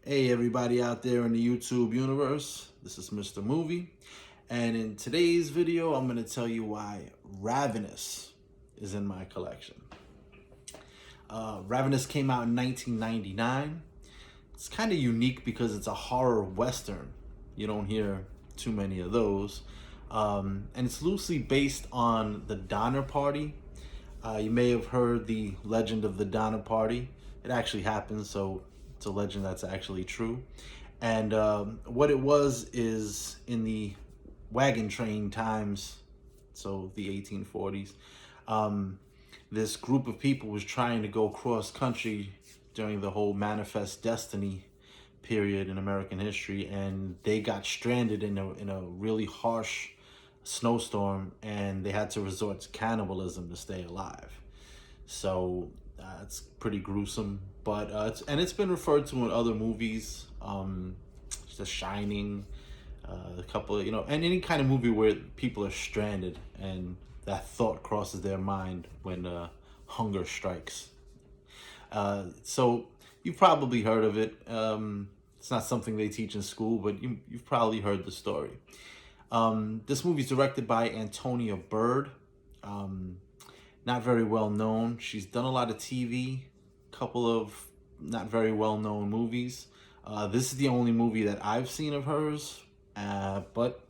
Hey everybody out there in the YouTube universe, this is Mr. Movie, and in today's video I'm going to tell you why Ravenous is in my collection. Ravenous came out in 1999. It's kind of unique because it's a horror western. You don't hear too many of those. And it's loosely based on the Donner Party. You may have heard the legend of the Donner Party. It actually happened, so it's a legend that's actually true. And what it was is in the wagon train times, so the 1840s, this group of people was trying to go cross country during the whole Manifest Destiny period in American history, and they got stranded in a really harsh snowstorm, and they had to resort to cannibalism to stay alive. So it's pretty gruesome, but it's been referred to in other movies, The Shining, a couple of, and any kind of movie where people are stranded and that thought crosses their mind when hunger strikes. So you've probably heard of it. It's not something they teach in school, but you've probably heard the story. This movie is directed by Antonia Bird. Not very well known. She's done a lot of TV, couple of not very well known movies. This is the only movie that I've seen of hers, but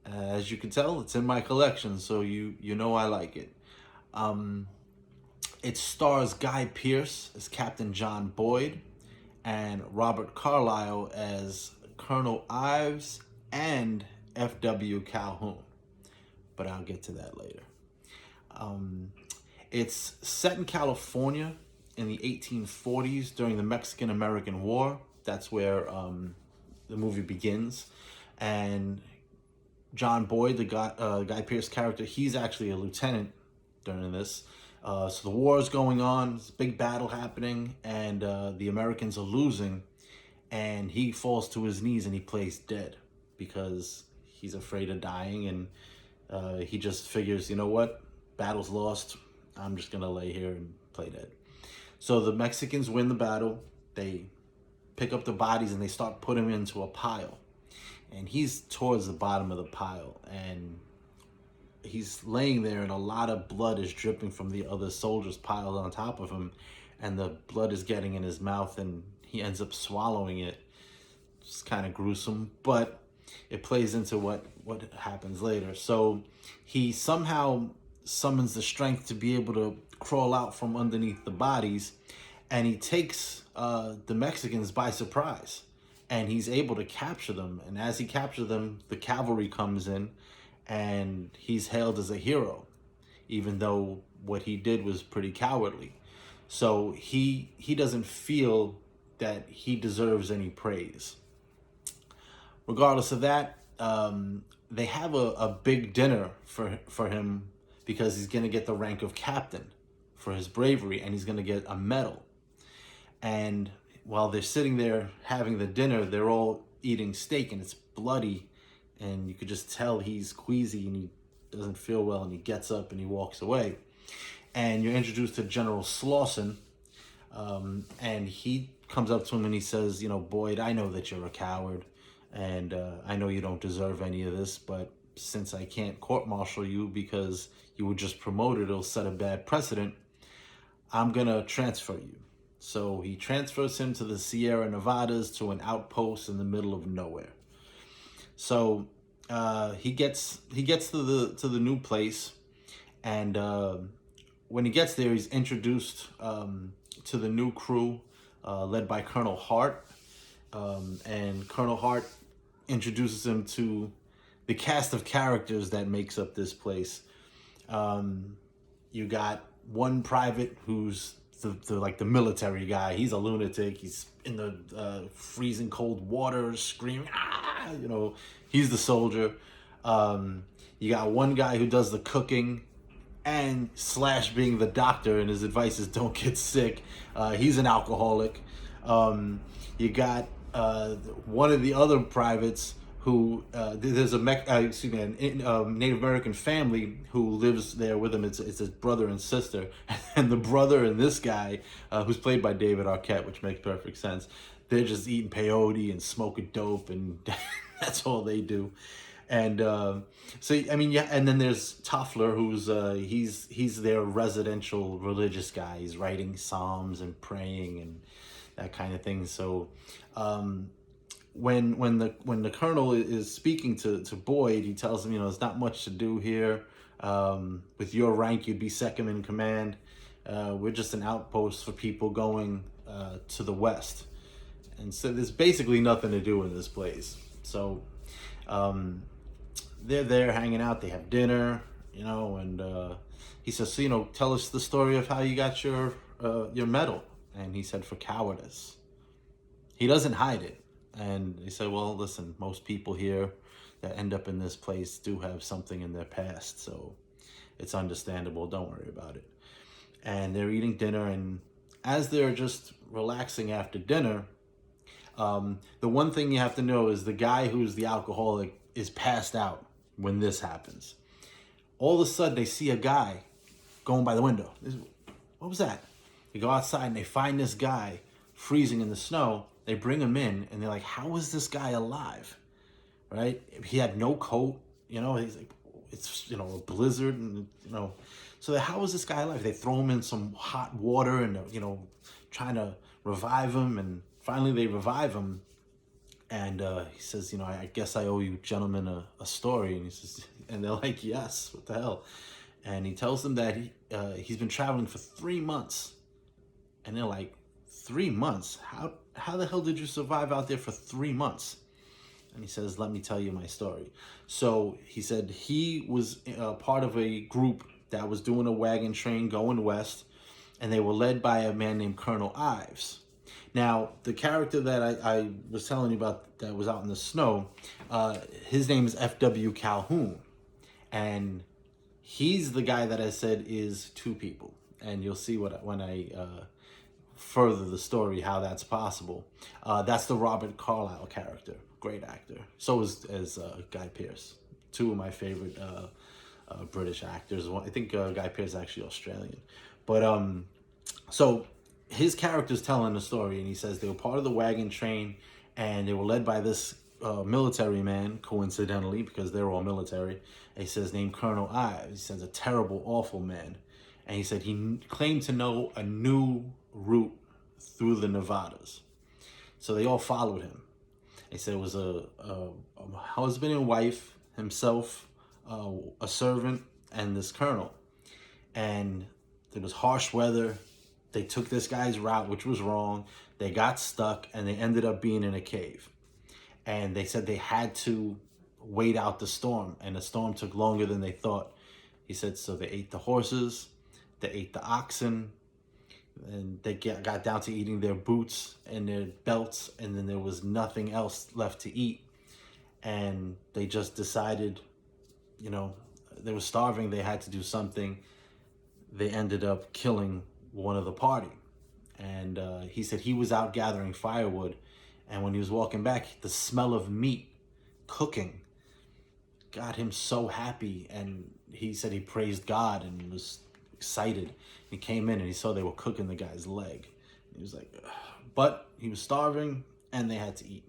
as you can tell, it's in my collection, so you know I like it. It stars Guy Pearce as Captain John Boyd and Robert Carlyle as Colonel Ives and F.W. Calhoun, but I'll get to that later. It's set in California in the 1840s during the Mexican-American War. That's where the movie begins. And John Boyd, the Guy Pearce character, he's actually a lieutenant during this. So the war is going on, there's a big battle happening, and the Americans are losing. And he falls to his knees and he plays dead because he's afraid of dying, and he just figures, you know what? Battle's lost. I'm just gonna lay here and play dead. So the Mexicans win the battle. They pick up the bodies and they start putting them into a pile. And he's towards the bottom of the pile, and he's laying there, and a lot of blood is dripping from the other soldiers piled on top of him, and the blood is getting in his mouth, and he ends up swallowing it. It's kind of gruesome, but it plays into what happens later. So he somehow summons the strength to be able to crawl out from underneath the bodies, and he takes the Mexicans by surprise, and he's able to capture them. And as he captures them, the cavalry comes in, and he's hailed as a hero, even though what he did was pretty cowardly. So he doesn't feel that he deserves any praise. Regardless of that, they have a big dinner for him because he's going to get the rank of captain for his bravery, and he's going to get a medal. And while they're sitting there having the dinner, they're all eating steak, and it's bloody, and you could just tell he's queasy and he doesn't feel well, and he gets up and he walks away. And you're introduced to General Slauson, and he comes up to him and he says, Boyd, I know that you're a coward, and I know you don't deserve any of this, but since I can't court-martial you because you were just promoted, it'll set a bad precedent, I'm going to transfer you. So he transfers him to the Sierra Nevadas, to an outpost in the middle of nowhere. So he gets to the new place, and when he gets there, he's introduced to the new crew led by Colonel Hart, and Colonel Hart introduces him to the cast of characters that makes up this place. You got one private who's the military guy. He's a lunatic. He's in the freezing cold water screaming, he's the soldier. You got one guy who does the cooking, and Slash being the doctor, and his advice is don't get sick. He's an alcoholic. You got one of the other privates who there's a Native American family who lives there with him. It's his brother and sister, and the brother and this guy, who's played by David Arquette, which makes perfect sense. they're just eating peyote and smoking dope, and that's all they do. And so I mean, yeah. And then there's Toffler, who's he's their residential religious guy. He's writing psalms and praying and that kind of thing. So when the colonel is speaking to Boyd, he tells him, there's not much to do here. With your rank, you'd be second in command. We're just an outpost for people going to the west, and so there's basically nothing to do in this place. So they're there hanging out. They have dinner, and he says, so, tell us the story of how you got your medal. And he said, for cowardice. He doesn't hide it. And he said, well, listen, most people here that end up in this place do have something in their past, so it's understandable. Don't worry about it. And they're eating dinner, and as they're just relaxing after dinner, the one thing you have to know is the guy who's the alcoholic is passed out when this happens. All of a sudden, they see a guy going by the window. What was that? They go outside, and they find this guy freezing in the snow. They bring him in, and they're like, how is this guy alive? Right? He had no coat, he's like, it's, a blizzard, and, so how is this guy alive? They throw him in some hot water and, trying to revive him, and finally they revive him. And he says, I guess I owe you gentlemen a story. And he says, and they're like, yes, what the hell? And he tells them that he's been traveling for 3 months. And they're like, 3 months? How the hell did you survive out there for 3 months? And he says, let me tell you my story. So he said he was part of a group that was doing a wagon train going west, and they were led by a man named Colonel Ives. Now, the character that I was telling you about that was out in the snow, his name is F.W. Calhoun. And he's the guy that I said is two people. And you'll see when I further the story how that's possible. That's the Robert Carlyle character. Great actor. So is Guy Pearce. Two of my favorite British actors. I think Guy Pearce is actually Australian. But so his character's telling the story, and he says they were part of the wagon train, and they were led by this military man, coincidentally, because they're all military. And he says named Colonel Ives. He says a terrible, awful man. And he said he claimed to know a new route through the Nevadas. So they all followed him. He said it was a husband and wife, himself, a servant, and this colonel. And there was harsh weather. They took this guy's route, which was wrong. They got stuck, and they ended up being in a cave. And they said they had to wait out the storm, and the storm took longer than they thought. He said, so they ate the horses, they ate the oxen, and they got down to eating their boots and their belts, and then there was nothing else left to eat. And they just decided, they were starving, they had to do something. They ended up killing one of the party. And he said he was out gathering firewood, and when he was walking back, the smell of meat cooking got him so happy, and he said he praised God and was excited. He came in and he saw they were cooking the guy's leg. He was like, ugh. But he was starving and they had to eat.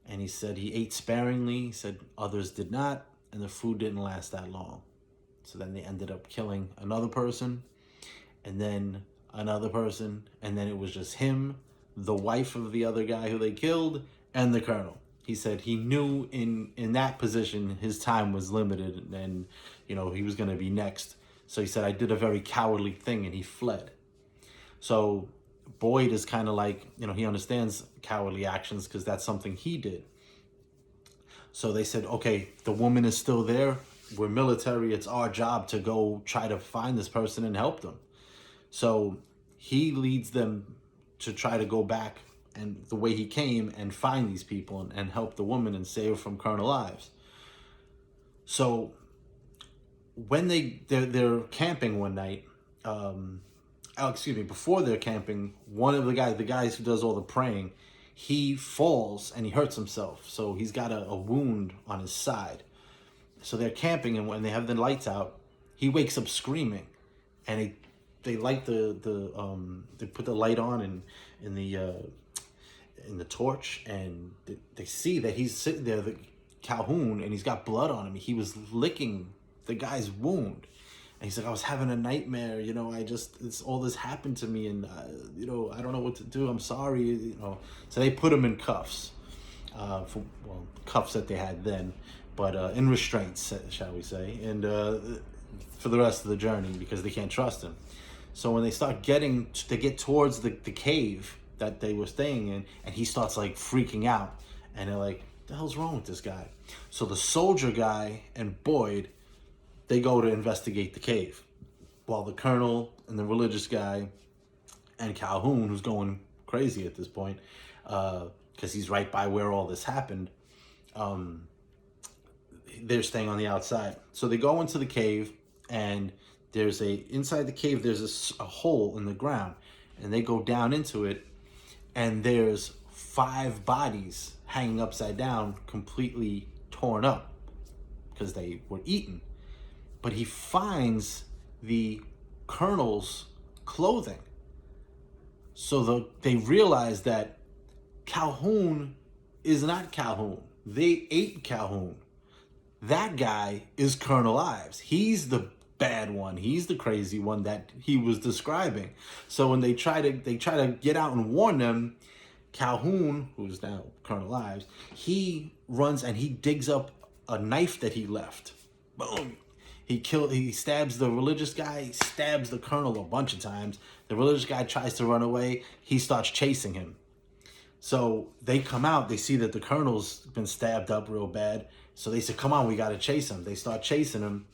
And he said he ate sparingly. He said others did not, and the food didn't last that long. So then they ended up killing another person, and then another person, and then it was just him, the wife of the other guy who they killed, and the colonel. He said he knew in that position his time was limited, and he was going to be next. So he said, I did a very cowardly thing, and he fled. So Boyd is kind of like, he understands cowardly actions because that's something he did. So they said, okay, the woman is still there. We're military. It's our job to go try to find this person and help them. So he leads them to try to go back and the way he came and find these people and help the woman and save her from Colonel Ives. So when they're camping one night, before they're camping, one of the guys who does all the praying, he falls and he hurts himself. So he's got a wound on his side. So they're camping, and when they have the lights out, he wakes up screaming, and they light they put the light on in in the torch, and they see that he's sitting there, the Calhoun, and he's got blood on him. He was licking the guy's wound. And he's like, I was having a nightmare, all this happened to me, and, I don't know what to do. I'm sorry, So they put him in cuffs, cuffs that they had then, but in restraints, shall we say, and for the rest of the journey, because they can't trust him. So when they get towards the cave that they were staying in, and he starts like freaking out, and they're like, the hell's wrong with this guy? So the soldier guy and Boyd, they go to investigate the cave, while the colonel and the religious guy and Calhoun, who's going crazy at this point, because he's right by where all this happened, they're staying on the outside. So they go into the cave, and inside the cave, there's a hole in the ground, and they go down into it, and there's 5 bodies hanging upside down, completely torn up, because they were eaten. But he finds the colonel's clothing. So they realize that Calhoun is not Calhoun. They ate Calhoun. That guy is Colonel Ives. He's the bad one. He's the crazy one that he was describing. So when they try to get out and warn them, Calhoun, who's now Colonel Ives, he runs and he digs up a knife that he left. Boom. He stabs the religious guy, he stabs the colonel a bunch of times. The religious guy tries to run away. He starts chasing him. So they come out, they see that the colonel's been stabbed up real bad. So they say, come on, we got to chase him. They start chasing him.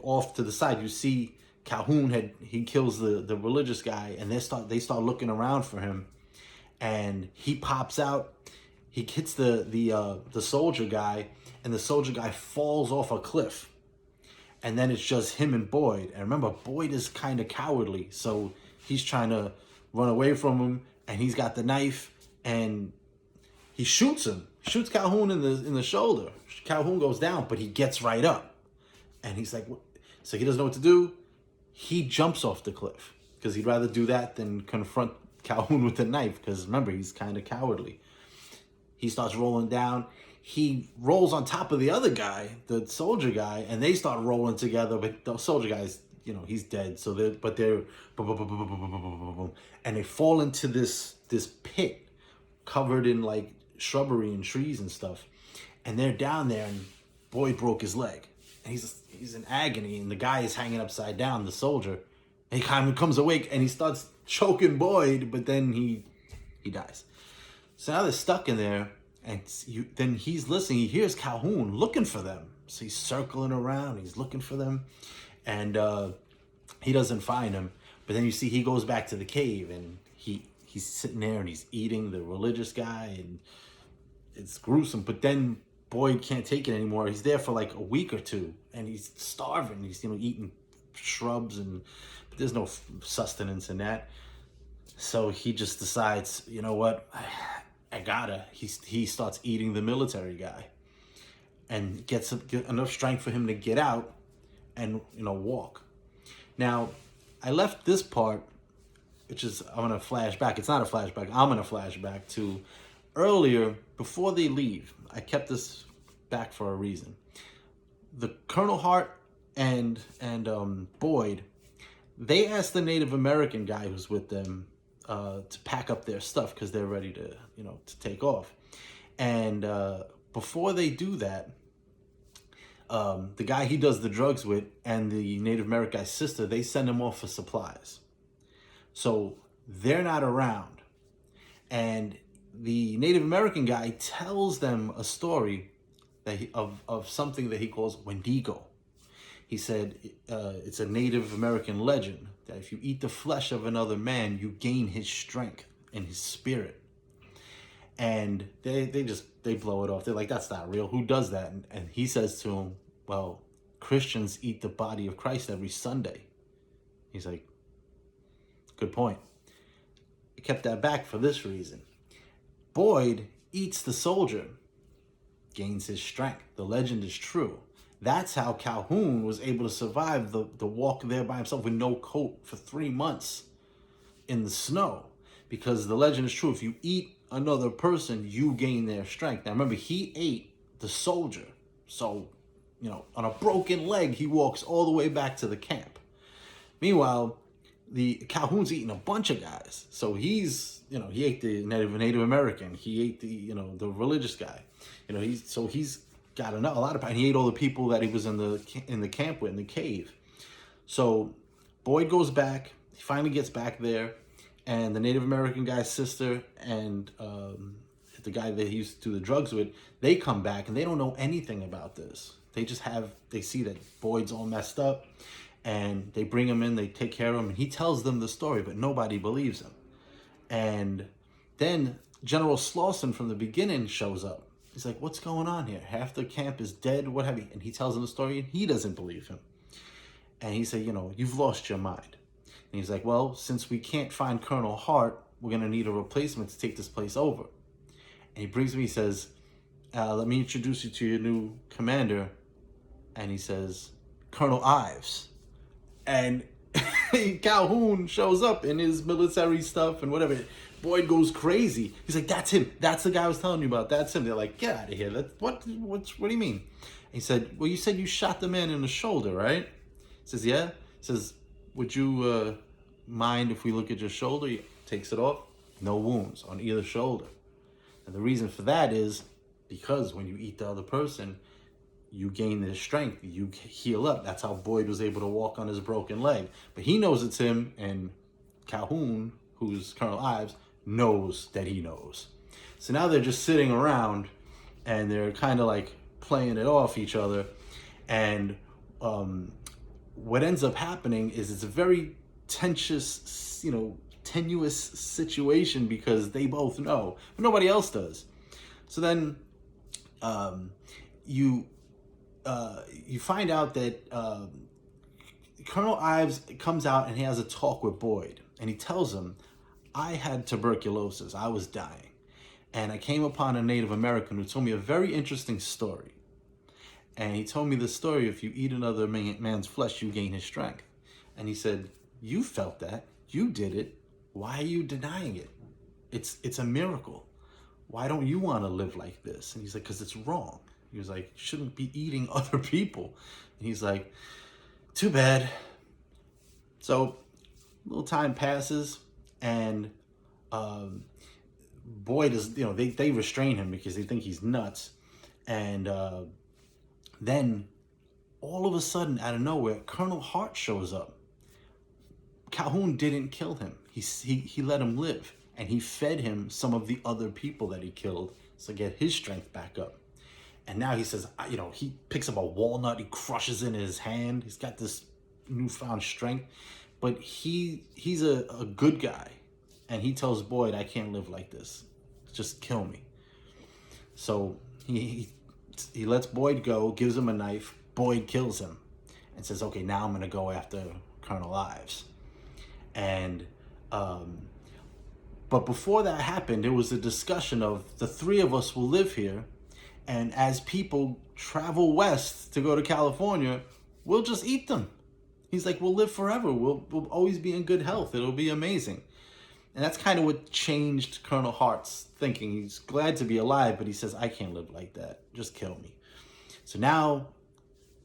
Off to the side, you see Calhoun he kills the religious guy, and they start looking around for him. And he pops out. He hits the soldier guy, and the soldier guy falls off a cliff. And then it's just him and Boyd. And remember, Boyd is kind of cowardly, so he's trying to run away from him, and he's got the knife, and he shoots him. Shoots Calhoun in the shoulder. Calhoun goes down, but he gets right up. And he's like, so he doesn't know what to do. He jumps off the cliff, because he'd rather do that than confront Calhoun with a knife, because remember, he's kind of cowardly. He starts rolling down. He rolls on top of the other guy, the soldier guy, and they start rolling together. But the soldier guy's, he's dead. So they're boom, boom, boom, boom, boom, boom, boom, and they fall into this pit covered in like shrubbery and trees and stuff. And they're down there, and Boyd broke his leg, and he's in agony, and the guy is hanging upside down, the soldier. And he kind of comes awake, and he starts choking Boyd, but then he dies. So now they're stuck in there. And then he's listening. He hears Calhoun looking for them. So he's circling around. He's looking for them. And he doesn't find him. But then you see he goes back to the cave. And he's sitting there and he's eating the religious guy. And it's gruesome. But then Boyd can't take it anymore. He's there for like a week or two. And he's starving. He's eating shrubs. But there's no sustenance in that. So he just decides, you know what? He starts eating the military guy, and gets enough strength for him to get out and walk. Now, I left this part, which is I'm gonna flash back. It's not a flashback. I'm gonna flash back to earlier before they leave. I kept this back for a reason. The Colonel Hart and Boyd, they asked the Native American guy who's with them to pack up their stuff, because they're ready to take off. And before they do that, the guy he does the drugs with and the Native American guy's sister, they send him off for supplies. So they're not around. And the Native American guy tells them a story of something that he calls Wendigo. He said it's a Native American legend that if you eat the flesh of another man, you gain his strength and his spirit. And they blow it off. They're like, that's not real. Who does that? And he says to him, well, Christians eat the body of Christ every Sunday. He's like, good point. I kept that back for this reason. Boyd eats the soldier, gains his strength. The legend is true. That's how Calhoun was able to survive the walk there by himself with no coat for 3 months in the snow, because the legend is true. If you eat another person, you gain their strength. Now remember, he ate the soldier. So, on a broken leg, he walks all the way back to the camp. Meanwhile, the Calhoun's eating a bunch of guys. So he ate the Native American. He ate the religious guy. He's got a lot of power. And he ate all the people that he was in the camp with, in the cave. So Boyd goes back. He finally gets back there, and the Native American guy's sister and the guy that he used to do the drugs with, they come back and they don't know anything about this. They see that Boyd's all messed up, and they bring him in, they take care of him, and he tells them the story, but nobody believes him. And then General Slauson from the beginning shows up. He's like, what's going on here? Half the camp is dead, what have you? And he tells them the story, and he doesn't believe him. And he said, you've lost your mind. And he's like, well, since we can't find Colonel Hart, we're going to need a replacement to take this place over. And he brings me, he says, let me introduce you to your new commander. And he says, Colonel Ives. And Calhoun shows up in his military stuff and whatever. Boyd goes crazy. He's like, that's him. That's the guy I was telling you about. That's him. They're like, get out of here. What do you mean? He said, well, you said you shot the man in the shoulder, right? He says, yeah. He says, would you mind if we look at your shoulder? He takes it off. No wounds on either shoulder. And the reason for that is because when you eat the other person, you gain their strength. You heal up. That's how Boyd was able to walk on his broken leg. But he knows it's him, and Calhoun, who's Colonel Ives, knows that he knows. So now they're just sitting around, and they're kind of like playing it off each other. And what ends up happening is it's a very tenuous situation because they both know, but nobody else does. So then you find out that Colonel Ives comes out and he has a talk with Boyd, and he tells him, I had tuberculosis, I was dying, and I came upon a Native American who told me a very interesting story. And he told me the story, if you eat another man's flesh, you gain his strength. And he said, you felt that, you did it, why are you denying it? It's a miracle. Why don't you want to live like this? And he's like, because it's wrong. He was like, you shouldn't be eating other people. And he's like, too bad. So a little time passes, and Boyd is, they restrain him because they think he's nuts. And then all of a sudden, out of nowhere, Colonel Hart shows up. Calhoun didn't kill him. He let him live, and he fed him some of the other people that he killed to get his strength back up. And now he says, he picks up a walnut, he crushes it in his hand. He's got this newfound strength, but he's a good guy, and he tells Boyd, I can't live like this. Just kill me. So he lets Boyd go, gives him a knife. Boyd kills him and says, okay, now I'm going to go after Colonel Ives. And but before that happened, there was a discussion of the three of us will live here, and as people travel west to go to California, we'll just eat them. He's like, we'll live forever. We'll always be in good health. It'll be amazing. And that's kind of what changed Colonel Hart's thinking. He's glad to be alive, but he says, I can't live like that. Just kill me. So now,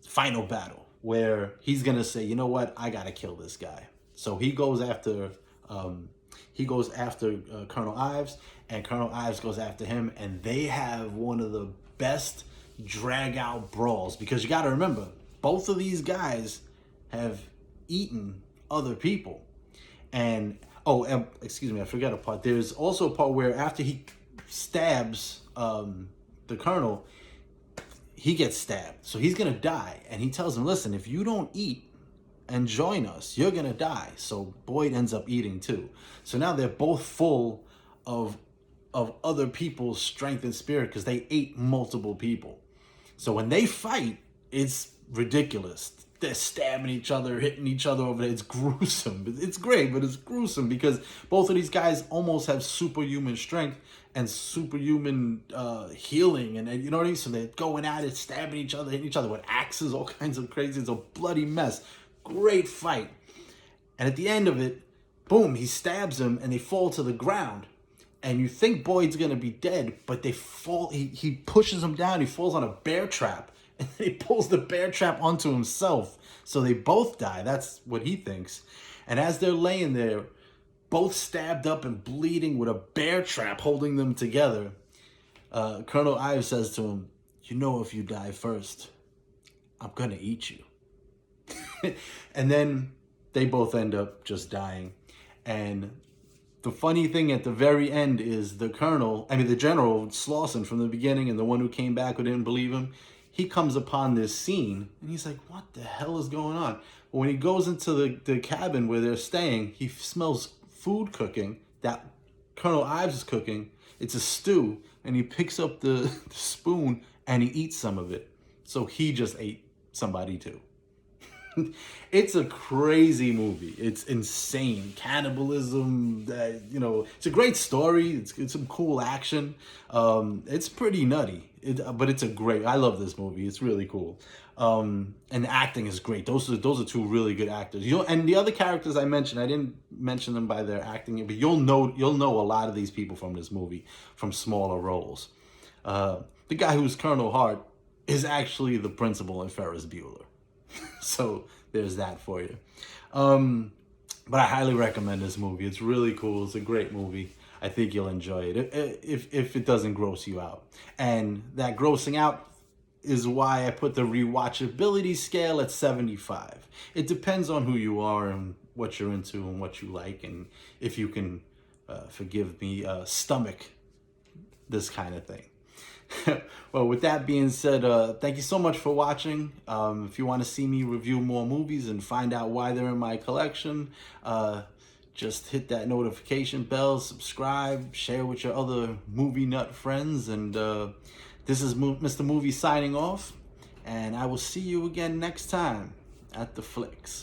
final battle, where he's going to say, you know what? I got to kill this guy. So he goes after Colonel Ives, and Colonel Ives goes after him, and they have one of the best drag-out brawls, because you got to remember, both of these guys have eaten other people. And excuse me, I forgot a part. There's also a part where after he stabs the colonel, he gets stabbed. So he's going to die. And he tells him, listen, if you don't eat and join us, you're going to die. So Boyd ends up eating too. So now they're both full of other people's strength and spirit because they ate multiple people. So when they fight, it's ridiculous. They're stabbing each other, hitting each other over there. It's gruesome. It's great, but it's gruesome because both of these guys almost have superhuman strength and superhuman healing. And you know what I mean? So they're going at it, stabbing each other, hitting each other with axes, all kinds of crazy. It's a bloody mess. Great fight. And at the end of it, boom, he stabs him and they fall to the ground. And you think Boyd's gonna be dead, but they fall. He pushes him down. He falls on a bear trap, and then he pulls the bear trap onto himself. So they both die. That's what he thinks. And as they're laying there, both stabbed up and bleeding with a bear trap holding them together, Colonel Ives says to him, "You know, if you die first, I'm gonna eat you." And then they both end up just dying. And the funny thing at the very end is the general, Slauson from the beginning, and the one who came back who didn't believe him, he comes upon this scene and he's like, what the hell is going on? But when he goes into the cabin where they're staying, he smells food cooking that Colonel Ives is cooking. It's a stew, and he picks up the spoon and he eats some of it. So he just ate somebody too. It's a crazy movie. It's insane. Cannibalism, it's a great story. It's some cool action. It's pretty nutty. But it's I love this movie. It's really cool. And the acting is great. Those are two really good actors. And the other characters I mentioned, I didn't mention them by their acting, but you'll know a lot of these people from this movie from smaller roles. The guy who's Colonel Hart is actually the principal in Ferris Bueller. So there's that for you. But I highly recommend this movie. It's really cool. It's a great movie. I think you'll enjoy it if it doesn't gross you out. And that grossing out is why I put the rewatchability scale at 75. It depends on who you are and what you're into and what you like, and if you can, forgive me, stomach this kind of thing. Well, with that being said, thank you so much for watching. If you want to see me review more movies and find out why they're in my collection, just hit that notification bell, subscribe, share with your other movie nut friends. And this is Mr. Movie signing off, and I will see you again next time at the flicks.